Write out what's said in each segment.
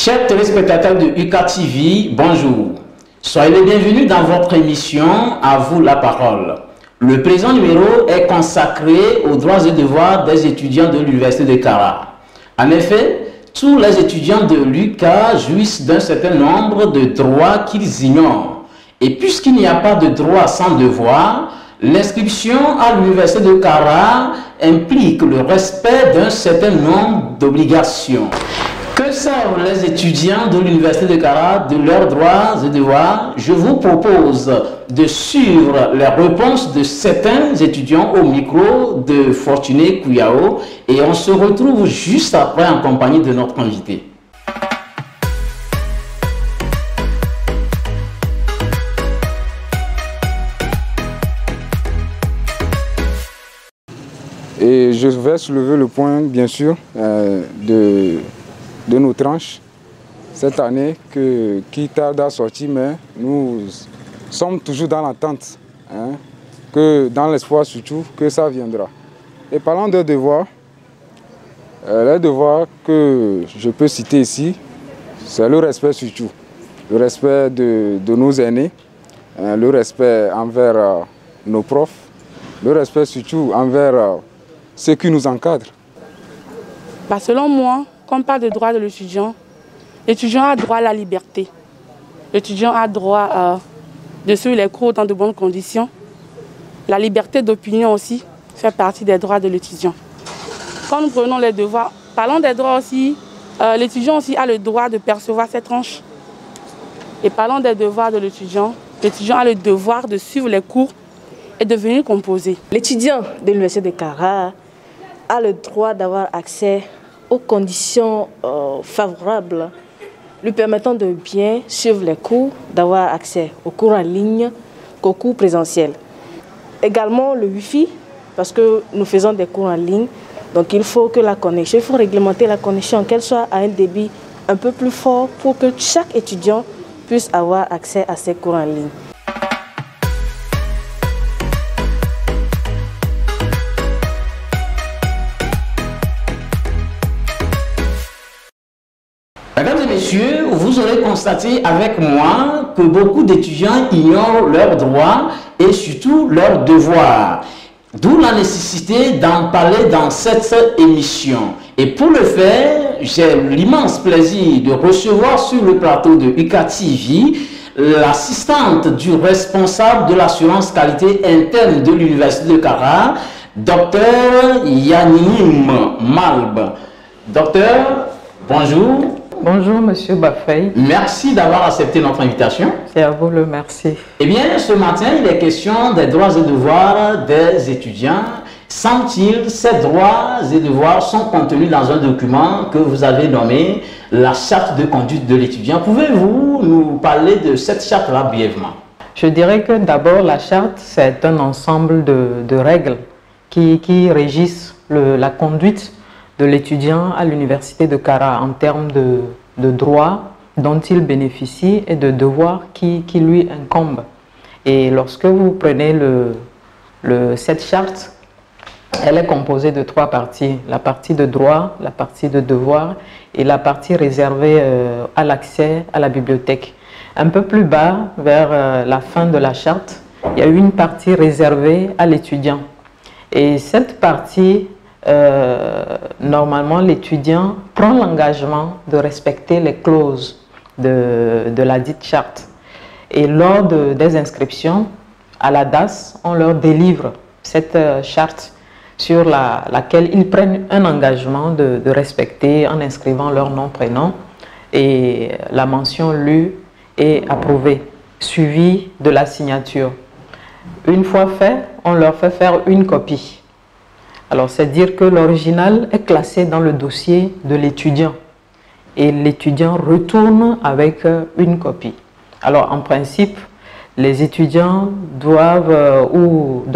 Chers téléspectateurs de UK TV, bonjour. Soyez les bienvenus dans votre émission À vous la parole. Le présent numéro est consacré aux droits et devoirs des étudiants de l'Université de Kara. En effet, tous les étudiants de l'UK jouissent d'un certain nombre de droits qu'ils ignorent. Et puisqu'il n'y a pas de droit sans devoir, l'inscription à l'Université de Kara implique le respect d'un certain nombre d'obligations. Que savent les étudiants de l'Université de Kara de leurs droits et devoirs? Je vous propose de suivre les réponses de certains étudiants au micro de Fortuné Kouyao et on se retrouve juste après en compagnie de notre invité. Et je vais soulever le point, bien sûr, de nos tranches cette année qui tarde à sortir, mais nous sommes toujours dans l'attente, que dans l'espoir surtout que ça viendra. Et parlant de devoirs, les devoirs que je peux citer ici, c'est le respect surtout, le respect de nos aînés, le respect envers nos profs, le respect surtout envers ceux qui nous encadrent. Selon moi, quand on parle de droit de l'étudiant, l'étudiant a droit à la liberté. L'étudiant a droit de suivre les cours dans de bonnes conditions. La liberté d'opinion aussi fait partie des droits de l'étudiant. Quand nous prenons les devoirs, parlons des droits aussi, l'étudiant aussi a le droit de percevoir ses tranches. Et parlons des devoirs de l'étudiant a le devoir de suivre les cours et de venir composer. L'étudiant de l'Université de Kara a le droit d'avoir accès aux conditions favorables lui permettant de bien suivre les cours, d'avoir accès aux cours en ligne, qu'aux cours présentiels. Également le Wi-Fi, parce que nous faisons des cours en ligne, donc il faut que la connexion, il faut réglementer la connexion, qu'elle soit à un débit un peu plus fort pour que chaque étudiant puisse avoir accès à ces cours en ligne. Mesdames et messieurs, vous aurez constaté avec moi que beaucoup d'étudiants ignorent leurs droits et surtout leurs devoirs. D'où la nécessité d'en parler dans cette émission. Et pour le faire, j'ai l'immense plaisir de recevoir sur le plateau de UK TV l'assistante du responsable de l'assurance qualité interne de l'Université de Kara, Dr Yanim Malb. Docteur, bonjour. Bonjour Monsieur Bafay. Merci d'avoir accepté notre invitation. C'est à vous le merci. Eh bien, ce matin, il est question des droits et devoirs des étudiants. Semble-t-il, ces droits et devoirs sont contenus dans un document que vous avez nommé la charte de conduite de l'étudiant. Pouvez-vous nous parler de cette charte-là brièvement? Je dirais que d'abord, la charte, c'est un ensemble de règles qui régissent la conduite de l'étudiant à l'Université de Kara en termes de droits dont il bénéficie et de devoirs qui lui incombent. Et lorsque vous prenez cette charte, elle est composée de 3 parties. La partie de droit, la partie de devoir et la partie réservée à l'accès à la bibliothèque. Un peu plus bas, vers la fin de la charte, il y a une partie réservée à l'étudiant. Et cette partie, normalement, l'étudiant prend l'engagement de respecter les clauses de la dite charte. Et lors des inscriptions à la DAS, on leur délivre cette charte sur laquelle ils prennent un engagement de respecter en inscrivant leur nom, prénom et la mention lue et approuvée, suivie de la signature. Une fois fait, on leur fait faire une copie. Alors, c'est dire que l'original est classé dans le dossier de l'étudiant et l'étudiant retourne avec une copie. Alors, en principe, les étudiants doivent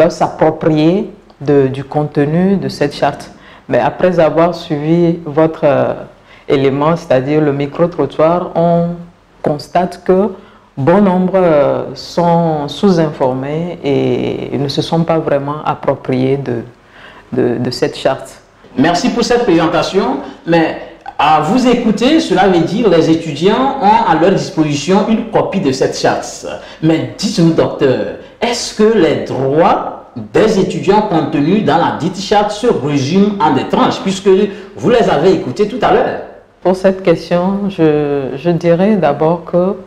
s'approprier du contenu de cette charte. Mais après avoir suivi votre élément, c'est-à-dire le micro-trottoir, on constate que bon nombre sont sous-informés et ne se sont pas vraiment appropriés de cette charte. Merci pour cette présentation, mais À vous écouter, cela veut dire les étudiants ont à leur disposition une copie de cette charte. Mais dites-nous, docteur, est-ce que les droits des étudiants contenus dans la dite charte se résument en des tranches, puisque vous les avez écoutés tout à l'heure? Pour cette question, je dirais d'abord que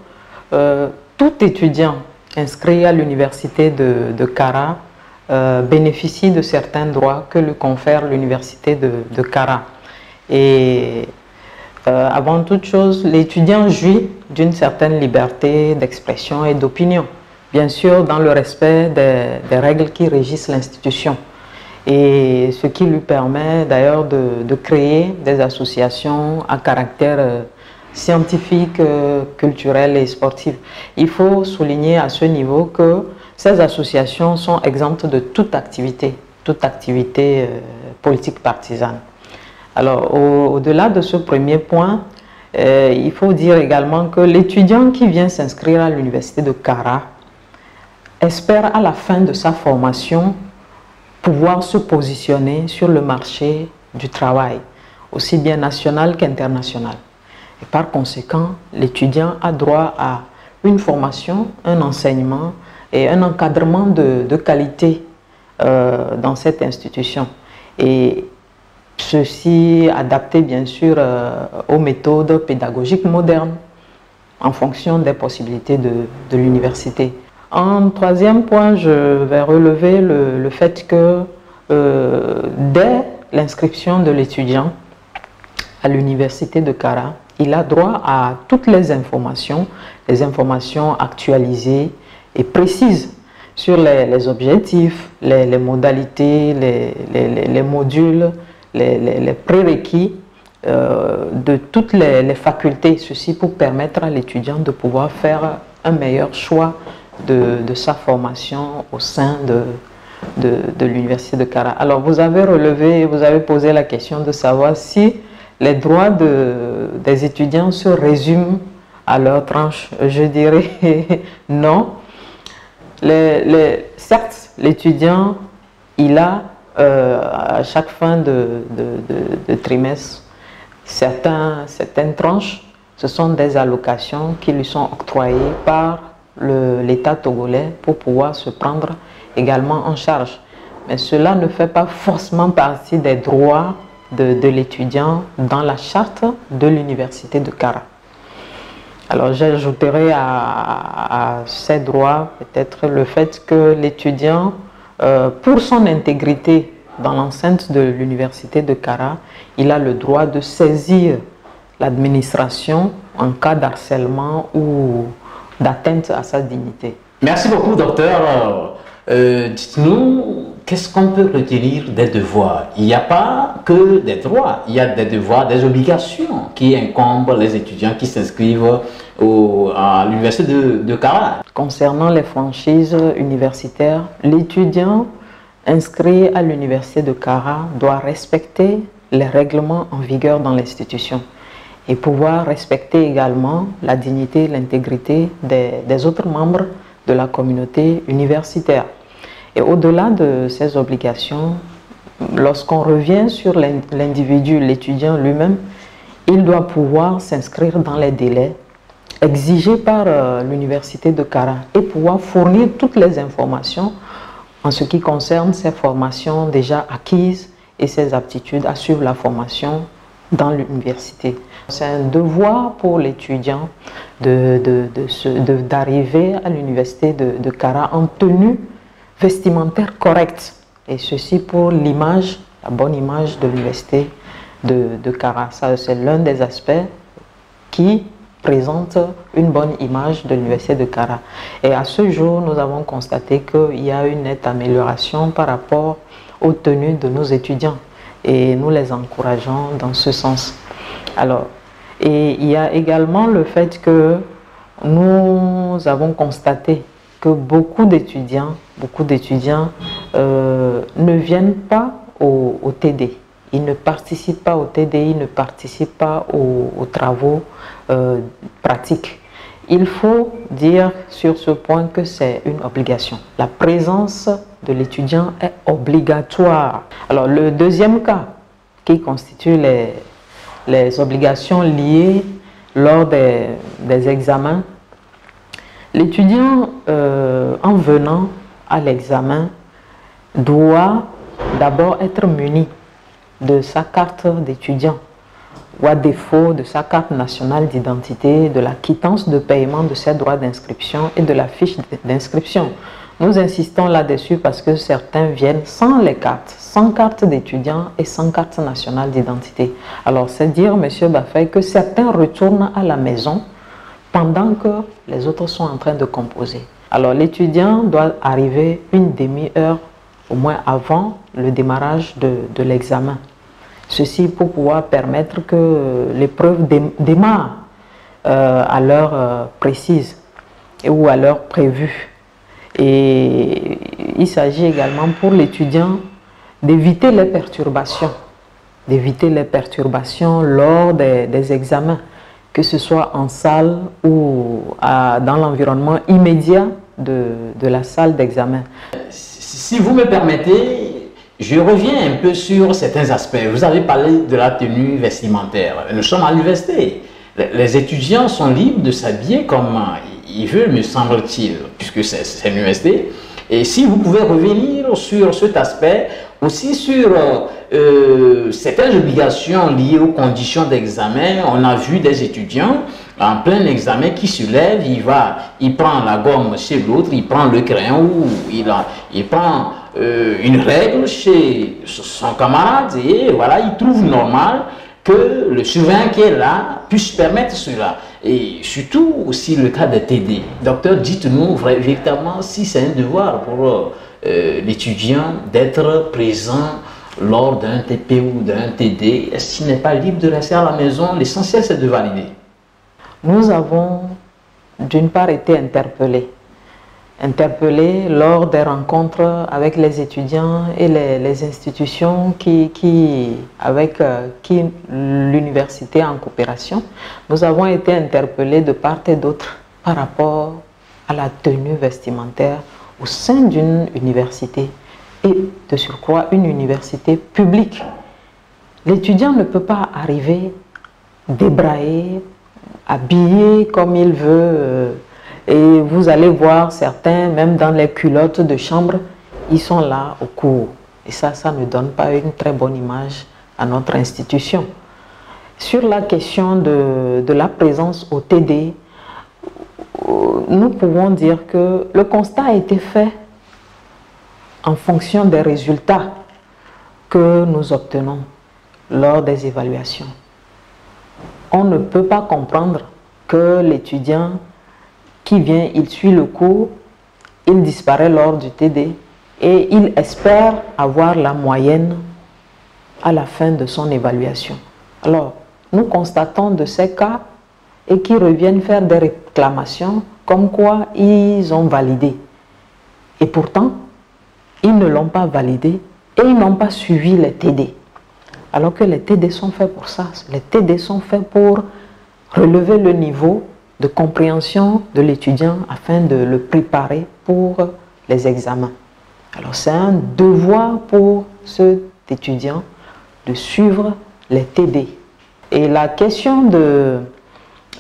tout étudiant inscrit à l'université de Kara bénéficie de certains droits que lui confère l'université de Kara. Et avant toute chose, l'étudiant jouit d'une certaine liberté d'expression et d'opinion, bien sûr dans le respect des règles qui régissent l'institution. Et ce qui lui permet d'ailleurs de créer des associations à caractère scientifique, culturel et sportif. Il faut souligner à ce niveau que ces associations sont exemptes de toute activité politique partisane. Alors, au-delà de ce premier point, il faut dire également que l'étudiant qui vient s'inscrire à l'université de Kara espère à la fin de sa formation pouvoir se positionner sur le marché du travail, aussi bien national qu'international. Et par conséquent, l'étudiant a droit à une formation, un enseignement et un encadrement de qualité dans cette institution. Et ceci adapté bien sûr aux méthodes pédagogiques modernes en fonction des possibilités de l'université. En troisième point, je vais relever le fait que dès l'inscription de l'étudiant à l'université de Kara, il a droit à toutes les informations actualisées et précises sur les objectifs, les modalités, les modules, les prérequis de toutes les facultés. Ceci pour permettre à l'étudiant de pouvoir faire un meilleur choix de sa formation au sein de l'université de Kara. Alors vous avez posé la question de savoir si les droits des étudiants se résument à leur tranche. Je dirais non. Certes, l'étudiant, il a à chaque fin de trimestre certaines tranches. Ce sont des allocations qui lui sont octroyées par l'État togolais pour pouvoir se prendre également en charge. Mais cela ne fait pas forcément partie des droits de l'étudiant dans la charte de l'université de Kara. Alors j'ajouterai à ces droits peut-être le fait que l'étudiant, pour son intégrité dans l'enceinte de l'université de Kara, il a le droit de saisir l'administration en cas d'harcèlement ou d'atteinte à sa dignité. Merci beaucoup, docteur. Dites-nous, qu'est-ce qu'on peut retenir des devoirs? Il n'y a pas que des droits, il y a des devoirs, des obligations qui incombent les étudiants qui s'inscrivent à l'université de Kara. Concernant les franchises universitaires, l'étudiant inscrit à l'université de Kara doit respecter les règlements en vigueur dans l'institution et pouvoir respecter également la dignité et l'intégrité des autres membres de la communauté universitaire. Et au-delà de ces obligations, lorsqu'on revient sur l'individu, l'étudiant lui-même, il doit pouvoir s'inscrire dans les délais exigés par l'université de Kara et pouvoir fournir toutes les informations en ce qui concerne ses formations déjà acquises et ses aptitudes à suivre la formation dans l'université. C'est un devoir pour l'étudiant d'arriver à l'université de Kara en tenue vestimentaire correcte, et ceci pour l'image, la bonne image de l'université de Kara. Ça, c'est l'un des aspects qui présente une bonne image de l'université de Kara. Et à ce jour, nous avons constaté qu'il y a une nette amélioration par rapport aux tenues de nos étudiants et nous les encourageons dans ce sens. Alors, et il y a également le fait que nous avons constaté que beaucoup d'étudiants ne viennent pas au TD. Ils ne participent pas au TD, ils ne participent pas aux travaux pratiques. Il faut dire sur ce point que c'est une obligation. La présence de l'étudiant est obligatoire. Alors le deuxième cas qui constitue les obligations liées lors des examens, l'étudiant, en venant à l'examen, doit d'abord être muni de sa carte d'étudiant ou à défaut de sa carte nationale d'identité, de la quittance de paiement de ses droits d'inscription et de la fiche d'inscription. Nous insistons là-dessus parce que certains viennent sans les cartes, sans carte d'étudiant et sans carte nationale d'identité. Alors c'est dire, M. Bafay, que certains retournent à la maison pendant que les autres sont en train de composer. Alors l'étudiant doit arriver une demi-heure au moins avant le démarrage de l'examen. Ceci pour pouvoir permettre que l'épreuve démarre à l'heure précise ou à l'heure prévue. Et il s'agit également pour l'étudiant d'éviter les perturbations, lors des examens, que ce soit en salle ou dans l'environnement immédiat de la salle d'examen. Si vous me permettez, je reviens un peu sur certains aspects. Vous avez parlé de la tenue vestimentaire. Nous sommes à l'université. Les étudiants sont libres de s'habiller comme ils veulent, me semble-t-il, puisque c'est l'université. Et si vous pouvez revenir sur cet aspect, aussi sur certaines obligations liées aux conditions d'examen. On a vu des étudiants en plein examen qui se lèvent, il prend la gomme chez l'autre, il prend le crayon ou il prend une règle chez son camarade et voilà, il trouve normal que le surveillant qui est là puisse permettre cela. Et surtout aussi le cas des TD. Docteur, dites-nous véritablement si c'est un devoir pour l'étudiant d'être présent lors d'un TP ou d'un TD. Est-ce qu'il n'est pas libre de rester à la maison? L'essentiel, c'est de valider. Nous avons d'une part été interpellés lors des rencontres avec les étudiants et les institutions avec qui l'université en coopération. Nous avons été interpellés de part et d'autre par rapport à la tenue vestimentaire au sein d'une université et de surcroît une université publique. L'étudiant ne peut pas arriver débraillé, habillé comme il veut. Et vous allez voir certains, même dans les culottes de chambre, ils sont là au cours. Et ça ne donne pas une très bonne image à notre institution. Sur la question de la présence au TD, nous pouvons dire que le constat a été fait en fonction des résultats que nous obtenons lors des évaluations. On ne peut pas comprendre que l'étudiant qui vient, il suit le cours, il disparaît lors du TD et il espère avoir la moyenne à la fin de son évaluation. Alors, nous constatons de ces cas et qui reviennent faire des réclamations comme quoi ils ont validé. Et pourtant, ils ne l'ont pas validé et ils n'ont pas suivi les TD. Alors que les TD sont faits pour ça. Les TD sont faits pour relever le niveau de compréhension de l'étudiant afin de le préparer pour les examens. Alors c'est un devoir pour cet étudiant de suivre les TD. Et la question de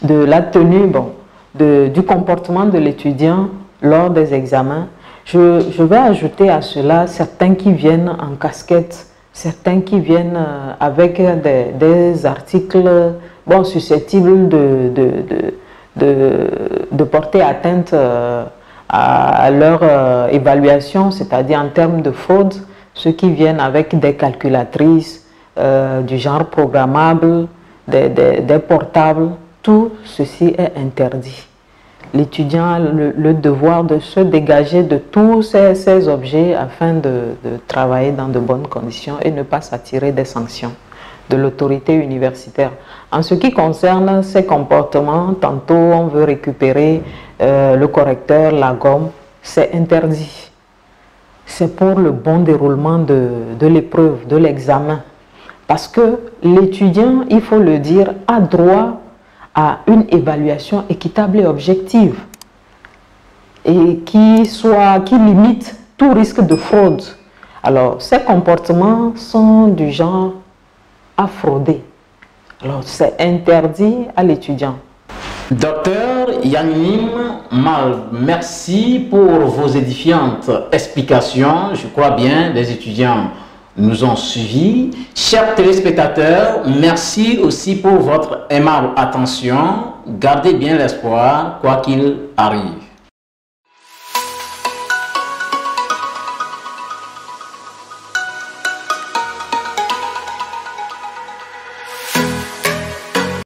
la tenue, du comportement de l'étudiant lors des examens, je vais ajouter à cela certains qui viennent en casquette, certains qui viennent avec des articles susceptibles de porter atteinte à leur évaluation, c'est-à-dire en termes de fraude, ceux qui viennent avec des calculatrices du genre programmable, des portables, tout ceci est interdit. L'étudiant a le devoir de se dégager de tous ces objets afin de travailler dans de bonnes conditions et ne pas s'attirer des sanctions de l'autorité universitaire. En ce qui concerne ces comportements, tantôt on veut récupérer le correcteur, la gomme, c'est interdit. C'est pour le bon déroulement de l'épreuve, de l'examen. Parce que l'étudiant, il faut le dire, a droit à une évaluation équitable et objective et qui limite tout risque de fraude. Alors, ces comportements sont du genre à frauder, Alors, c'est interdit à l'étudiant. Docteur Yannim Mal, merci pour vos édifiantes explications. Je crois bien les étudiants nous ont suivis. Chers téléspectateurs, merci aussi pour votre aimable attention. Gardez bien l'espoir, quoi qu'il arrive.